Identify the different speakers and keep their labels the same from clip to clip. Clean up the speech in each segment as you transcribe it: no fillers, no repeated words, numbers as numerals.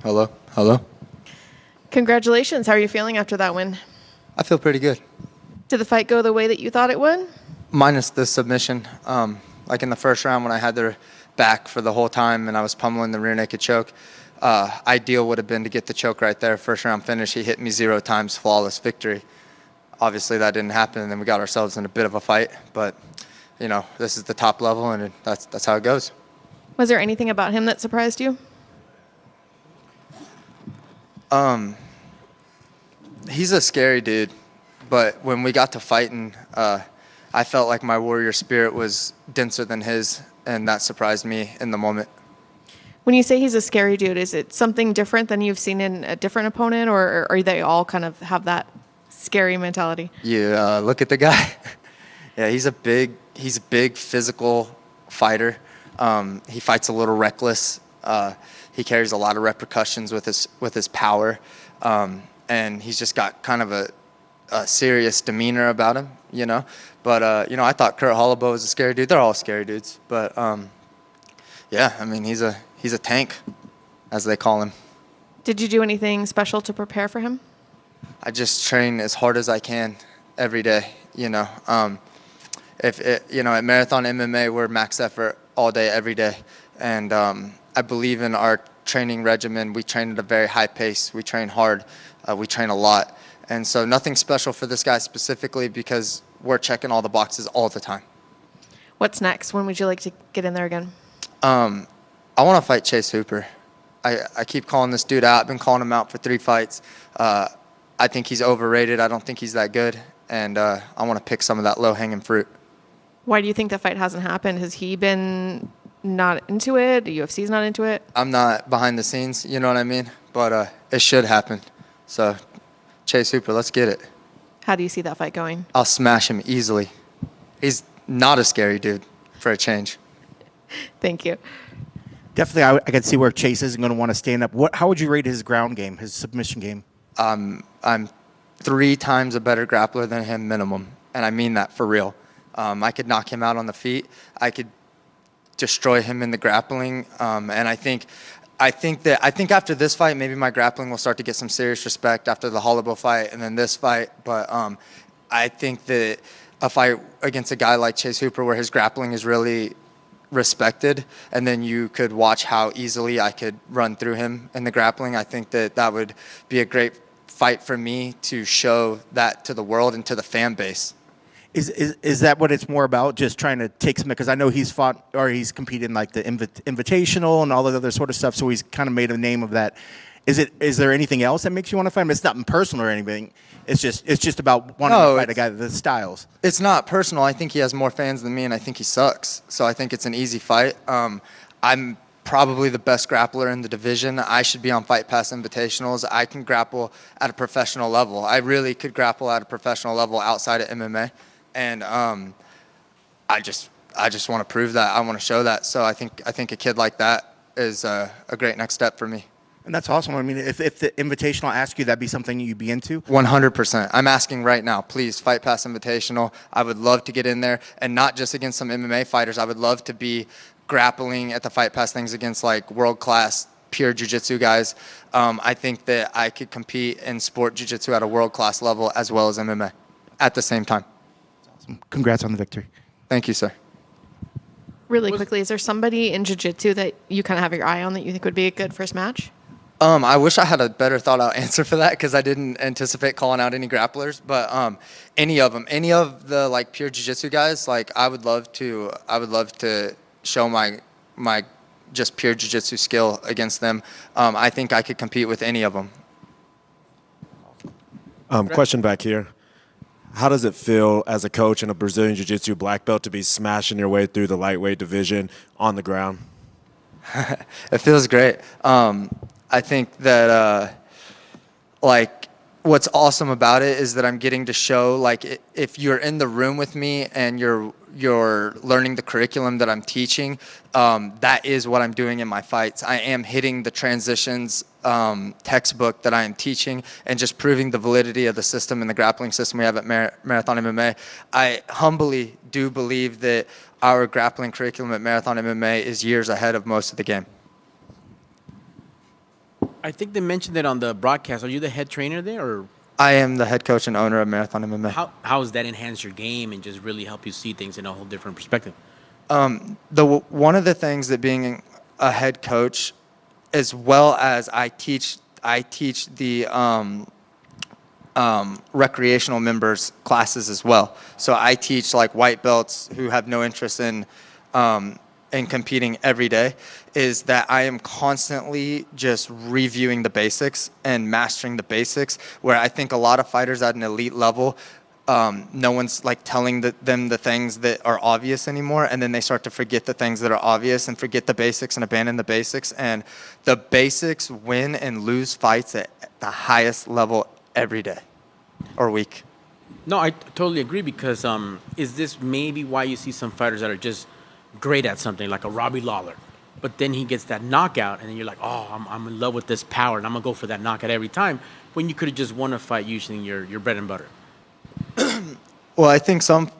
Speaker 1: Hello? Hello?
Speaker 2: Congratulations. How are you feeling after that win?
Speaker 1: I feel pretty good.
Speaker 2: Did the fight go the way that you thought it would?
Speaker 1: Minus the submission. Like in the first round when I had their back for the whole time and I was pummeling the rear naked choke, ideal would have been to get the choke right there. First round finish, he hit me 0 times, flawless victory. Obviously that didn't happen, and then we got ourselves in a bit of a fight. But, this is the top level, and that's how it goes.
Speaker 2: Was there anything about him that surprised you?
Speaker 1: He's a scary dude, but when we got to fighting, I felt like my warrior spirit was denser than his, and that surprised me in the moment.
Speaker 2: When you say he's a scary dude, is it something different than you've seen in a different opponent, or are they all kind of have that scary mentality?
Speaker 1: Yeah, look at the guy. Yeah, he's a big physical fighter. He fights a little reckless. He carries a lot of repercussions with his power, and he's just got kind of a serious demeanor about him, But I thought Kurt Holloway was a scary dude. They're all scary dudes, but yeah, I mean he's a tank, as they call him.
Speaker 2: Did you do anything special to prepare for him?
Speaker 1: I just train as hard as I can every day. At Marathon MMA, we're max effort all day, every day, and I believe in our training regimen. We train at a very high pace. We train hard. We train a lot, and so nothing special for this guy specifically because we're checking all the boxes all the time.
Speaker 2: What's next? When would you like to get in there again?
Speaker 1: I want to fight Chase Hooper. I keep calling this dude out. I've been calling him out for 3 fights. I think he's overrated. I don't think he's that good, and I want to pick some of that low-hanging fruit.
Speaker 2: Why do you think that fight hasn't happened? Has he been not into it? The UFC's not into it?
Speaker 1: I'm not behind the scenes, you know what I mean? But it should happen. So, Chase Hooper, let's get it.
Speaker 2: How do you see that fight going?
Speaker 1: I'll smash him easily. He's not a scary dude, for a change.
Speaker 2: Thank you.
Speaker 3: Definitely, I could see where Chase isn't going to want to stand up. How would you rate his ground game, his submission game?
Speaker 1: I'm 3 times a better grappler than him minimum, and I mean that for real. I could knock him out on the feet. I could destroy him in the grappling, and I think after this fight, maybe my grappling will start to get some serious respect after the Holloway fight and then this fight. But I think that a fight against a guy like Chase Hooper, where his grappling is really respected, and then you could watch how easily I could run through him in the grappling, I think that would be a great fight for me to show that to the world and to the fan base.
Speaker 3: Is that what it's more about? Just trying to take some, because I know he's fought or he's competed in like the invitational and all that other sort of stuff. So he's kind of made a name of that. Is there anything else that makes you want to fight him? It's not personal or anything. It's just about wanting to fight a guy that styles.
Speaker 1: It's not personal. I think he has more fans than me, and I think he sucks. So I think it's an easy fight. I'm probably the best grappler in the division. I should be on Fight Pass Invitationals. I can grapple at a professional level. I really could grapple at a professional level outside of MMA. And I just want to prove that. I want to show that. So I think a kid like that is a great next step for me.
Speaker 3: And that's awesome. I mean, if the Invitational asked you, that'd be something you'd be into?
Speaker 1: 100%. I'm asking right now, please, Fight Pass Invitational. I would love to get in there, and not just against some MMA fighters. I would love to be grappling at the Fight Pass things against like world-class pure jiu-jitsu guys. I think that I could compete in sport jiu-jitsu at a world-class level as well as MMA at the same time.
Speaker 3: Congrats on the victory.
Speaker 1: Thank you, sir.
Speaker 2: Really quickly, is there somebody in jiu-jitsu that you kind of have your eye on that you think would be a good first match?
Speaker 1: I wish I had a better thought out answer for that because I didn't anticipate calling out any grapplers. But any of them, any of the like pure jiu-jitsu guys, like I would love to show my just pure jiu-jitsu skill against them. I think I could compete with any of them.
Speaker 4: Question back here. How does it feel as a coach in a Brazilian Jiu-Jitsu black belt to be smashing your way through the lightweight division on the ground?
Speaker 1: It feels great. I think that like what's awesome about it is that I'm getting to show like if you're in the room with me and you're learning the curriculum that I'm teaching, that is what I'm doing in my fights. I am hitting the transitions textbook that I am teaching and just proving the validity of the system and the grappling system we have at Marathon MMA. I humbly do believe that our grappling curriculum at Marathon MMA is years ahead of most of the game.
Speaker 5: I think they mentioned it on the broadcast. Are you the head trainer there, or
Speaker 1: I am the head coach and owner of Marathon MMA.
Speaker 5: how has that enhanced your game and just really help you see things in a whole different perspective?
Speaker 1: One of the things that being a head coach, as well as I teach the recreational members classes as well. So I teach like white belts who have no interest in competing every day, is that I am constantly just reviewing the basics and mastering the basics, where I think a lot of fighters at an elite level, no one's like telling them the things that are obvious anymore, and then they start to forget the things that are obvious and forget the basics and abandon the basics. And the basics win and lose fights at the highest level every day or week.
Speaker 5: No, I totally agree because is this maybe why you see some fighters that are just great at something like a Robbie Lawler, but then he gets that knockout and then you're like, oh, I'm in love with this power and I'm going to go for that knockout every time, when you could have just won a fight using your bread and butter.
Speaker 1: Well, I think some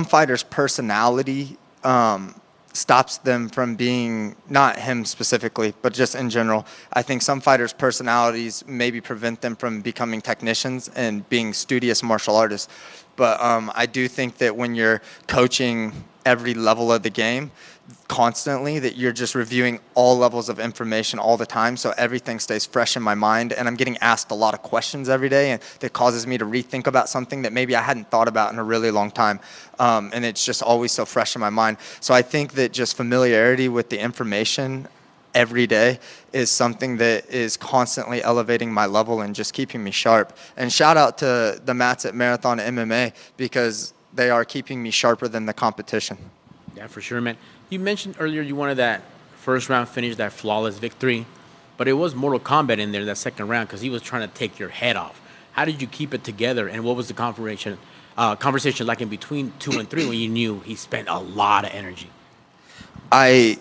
Speaker 1: fighters' personality stops them from being, not him specifically, but just in general. I think some fighters' personalities maybe prevent them from becoming technicians and being studious martial artists. But I do think that when you're coaching every level of the game constantly, that you're just reviewing all levels of information all the time, so everything stays fresh in my mind, and I'm getting asked a lot of questions every day, and that causes me to rethink about something that maybe I hadn't thought about in a really long time, and it's just always so fresh in my mind. So I think that just familiarity with the information every day is something that is constantly elevating my level and just keeping me sharp. And shout out to the mats at Marathon MMA, because they are keeping me sharper than the competition.
Speaker 5: Yeah, for sure, man. You mentioned earlier you wanted that first round finish, that flawless victory, but it was Mortal Kombat in there that second round because he was trying to take your head off. How did you keep it together, and what was the conversation like in between 2 and 3 when you knew he spent a lot of energy?
Speaker 1: I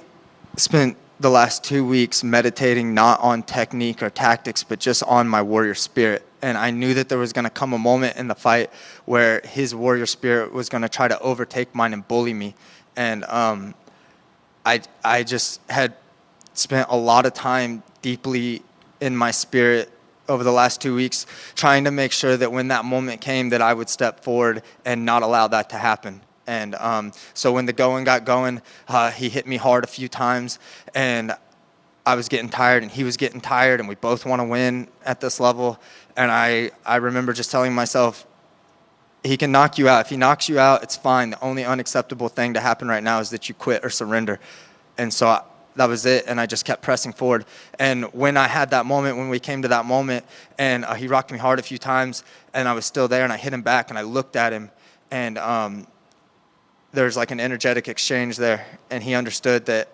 Speaker 1: spent the last 2 weeks meditating not on technique or tactics, but just on my warrior spirit. And I knew that there was going to come a moment in the fight where his warrior spirit was going to try to overtake mine and bully me. And I just had spent a lot of time deeply in my spirit over the last 2 weeks, trying to make sure that when that moment came that I would step forward and not allow that to happen. And so when the going got going, he hit me hard a few times, and I was getting tired and he was getting tired, and we both want to win at this level. And I remember just telling myself, he can knock you out. If he knocks you out, it's fine. The only unacceptable thing to happen right now is that you quit or surrender. And so that was it, and I just kept pressing forward. And when I had that moment, when we came to that moment, and he rocked me hard a few times, and I was still there, and I hit him back, and I looked at him, and there's like an energetic exchange there, and he understood that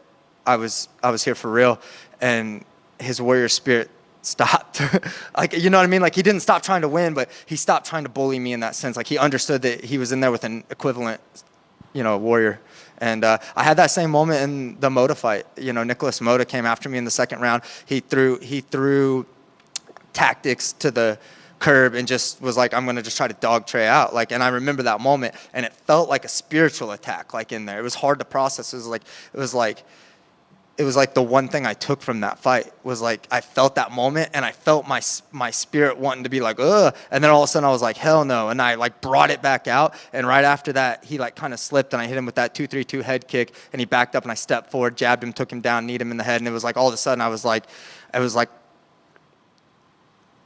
Speaker 1: I was here for real, and his warrior spirit stopped. Like, you know what I mean? Like, he didn't stop trying to win, but he stopped trying to bully me in that sense. Like, he understood that he was in there with an equivalent, warrior. And I had that same moment in the Moda fight. Nicholas Moda came after me in the second round. He threw tactics to the curb and just was like, I'm going to just try to dog Trey out. Like, and I remember that moment, and it felt like a spiritual attack, like in there. It was hard to process. It was like the one thing I took from that fight was like, I felt that moment, and I felt my spirit wanting to be like, ugh. And then all of a sudden I was like, hell no. And I like brought it back out. And right after that, he like kind of slipped, and I hit him with that 2-3-2 head kick, and he backed up, and I stepped forward, jabbed him, took him down, kneed him in the head. And it was like, all of a sudden I was like,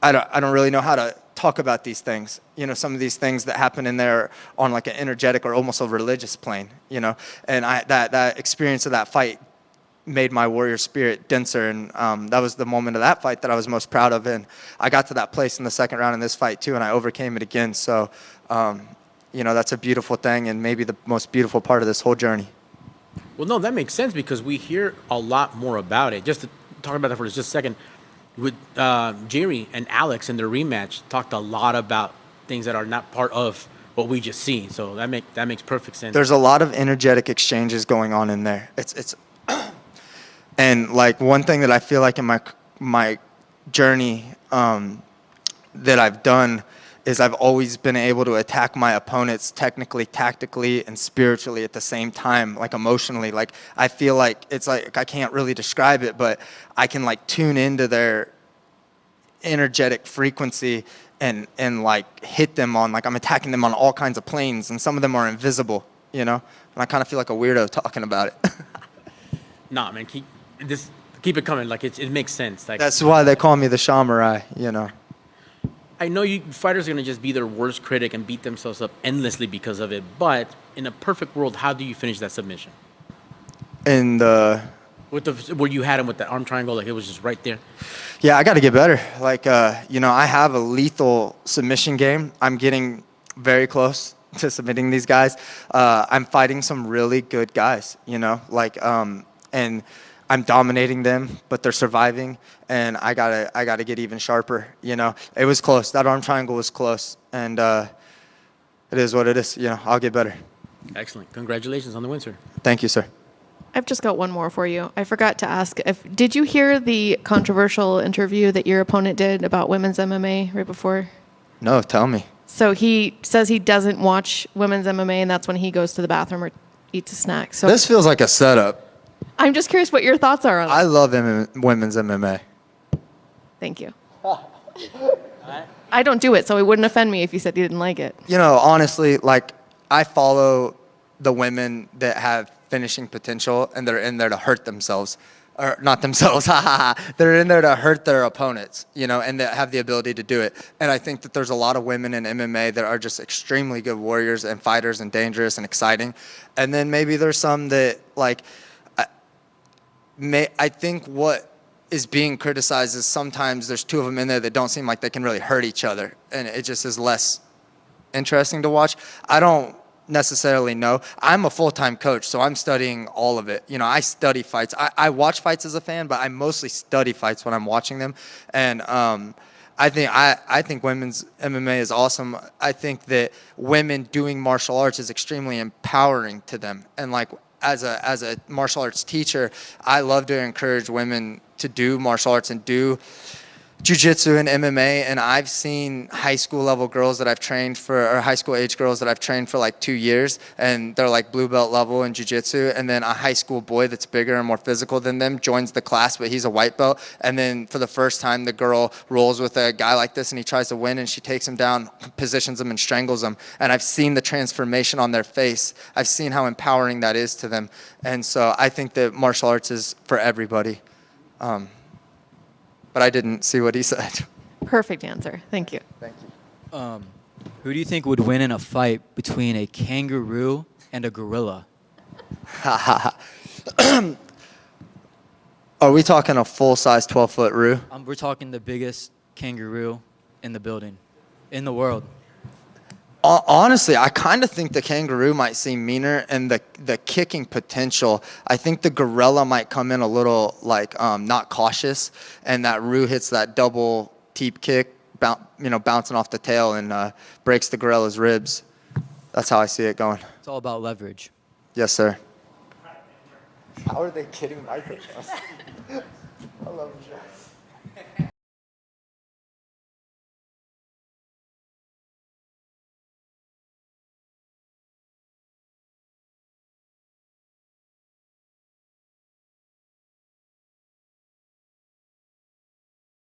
Speaker 1: I don't really know how to talk about these things. Some of these things that happen in there on like an energetic or almost a religious plane, and that experience of that fight made my warrior spirit denser, and that was the moment of that fight that I was most proud of. And I got to that place in the second round in this fight too, and I overcame it again. So, that's a beautiful thing, and maybe the most beautiful part of this whole journey.
Speaker 5: Well, no, that makes sense because we hear a lot more about it. Just to talk about that for just a second, with Jerry and Alex in their rematch, talked a lot about things that are not part of what we just seen. So that makes perfect sense.
Speaker 1: There's a lot of energetic exchanges going on in there. It's And like one thing that I feel like in my journey that I've done is I've always been able to attack my opponents technically, tactically, and spiritually at the same time, like emotionally. Like I feel like it's like I can't really describe it, but I can like tune into their energetic frequency and like hit them on, like I'm attacking them on all kinds of planes, and some of them are invisible, you know? And I kind of feel like a weirdo talking about it.
Speaker 5: Nah, man, keep it coming. Like it makes sense. Like
Speaker 1: That's why they call me the Samurai, you know?
Speaker 5: I know fighters are gonna just be their worst critic and beat themselves up endlessly because of it. But in a perfect world, how do you finish that submission?
Speaker 1: And
Speaker 5: Where you had him with that arm triangle, like it was just right there.
Speaker 1: yeah, I got to get better. Like, you know, I have a lethal submission game. I'm getting very close to submitting these guys. I'm fighting some really good guys, you know, like, and I'm dominating them, but they're surviving, and I gotta get even sharper, you know. It was close. That arm triangle was close, and it is what it is. You know, I'll get better.
Speaker 5: Excellent. Congratulations on the win, sir.
Speaker 1: Thank you, sir.
Speaker 2: I've just got one more for you. I forgot to ask, did you hear the controversial interview that your opponent did about women's MMA right before?
Speaker 1: No, tell me.
Speaker 2: So he says he doesn't watch women's MMA, and that's when he goes to the bathroom or eats a snack. So
Speaker 1: This feels like a setup.
Speaker 2: I'm just curious what your thoughts are on that.
Speaker 1: I love women's MMA.
Speaker 2: Thank you. I don't do it, so it wouldn't offend me if you said you didn't like it.
Speaker 1: You know, honestly, like, I follow the women that have finishing potential, and they're in there to hurt themselves. Or not themselves, they're in there to hurt their opponents, you know, and that have the ability to do it. And I think that there's a lot of women in MMA that are just extremely good warriors and fighters and dangerous and exciting. And then maybe there's some that, like, I think what is being criticized is sometimes there's two of them in there that don't seem like they can really hurt each other, and it just is less interesting to watch. I don't necessarily know. I'm a full-time coach, so I'm studying all of it. You know, I study fights. I watch fights as a fan, but I mostly study fights when I'm watching them. And I think women's MMA is awesome. I think that women doing martial arts is extremely empowering to them. And like, as a martial arts teacher, I love to encourage women to do martial arts and do jiu-jitsu and MMA, and I've seen high school level girls that I've trained for, or high school age girls that I've trained for like 2 years, and they're like blue belt level in jiu-jitsu, and then a high school boy that's bigger and more physical than them joins the class, but he's a white belt, and then for the first time the girl rolls with a guy like this and he tries to win, and she takes him down, positions him, and strangles him, and I've seen the transformation on their face. I've seen how empowering that is to them, and so I think that martial arts is for everybody. But I didn't see what he said.
Speaker 2: Perfect answer. Thank you.
Speaker 1: Thank you.
Speaker 6: Who do you think would win in a fight between a kangaroo and a gorilla?
Speaker 1: Are we talking a full-size 12-foot roo?
Speaker 6: We're talking the biggest kangaroo in the building, in the world.
Speaker 1: Honestly, I kind of think the kangaroo might seem meaner, and the kicking potential, I think the gorilla might come in a little like not cautious, and that roo hits that double teep kick, bouncing off the tail and breaks the gorilla's ribs. That's how I see it going.
Speaker 6: It's all about leverage.
Speaker 1: Yes, sir. How are they kidding my pictures? I love you.